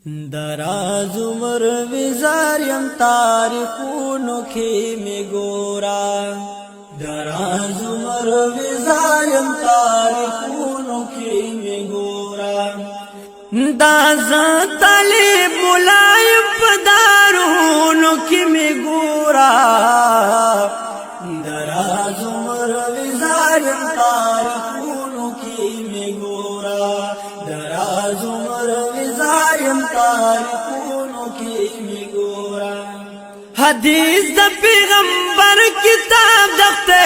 دراز عمر وزاریم تاریخونو کی می گورا دراز عمر وزاریم تاریخونو کی می گورا دازا طالب ملایم پدارونو کی می گورا دراز عمر وزاریم تاریخونو کی می گورا دراز عمر وزاریم تاریخونو کی می گورا حدیث د پیغمبر کتاب دخته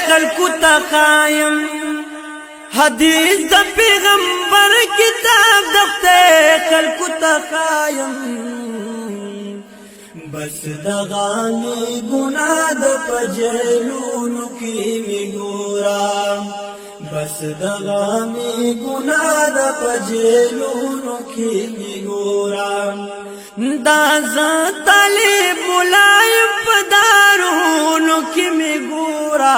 خلقو تا قائم حدیث د پیغمبر کتاب دخته خلقو تا قائم بس دغانی گناہ د پجلونو کی می گورا بس دغانی گناہ د پجلونو کی می گورا دازا طالب ملایم پدارونو کی می گورا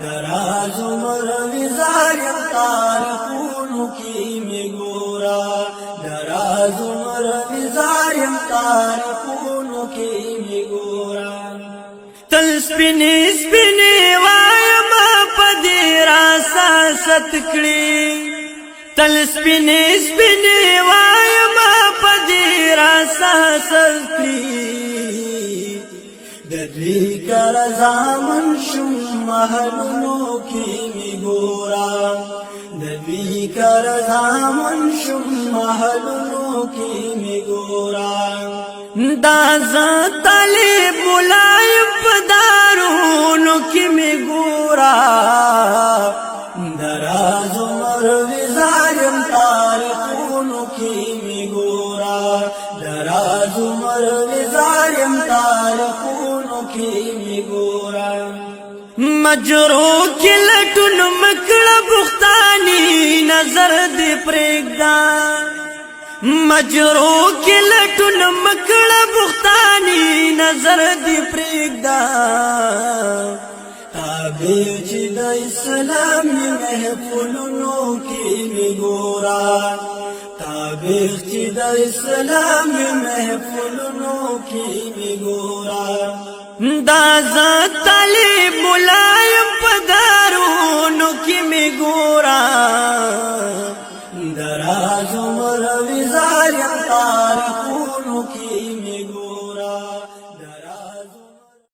دراز عمر وزاریم تاریخونو کی می گورا دراز عمر وزاریم تاریخونو کی می گورا تل سپینی سپینی وایم پدی راسا ستکڑی تل سپینی سپینی وایم پدی راسا ستکڑی دوی کر زامن شم محلونو کی می گورا دوی کر زامن شم محلونو کی می گورا دازا طالب ملایم پدارونو کی می گورا دراز عمر وزاریم تاریخونو کی می گورا دراز عمر وزاریم تاریخونو کی می گورا مجرو کی لٹن مکڑا بختانی نظر دی پریگدا مجرو کی لٹن مکڑا بختانی نظر دی پریگدا تابع چی دا اسلامی محفلونو کی می گورا تابع چی دا اسلامی محفلونو کی می گورا دازا طالب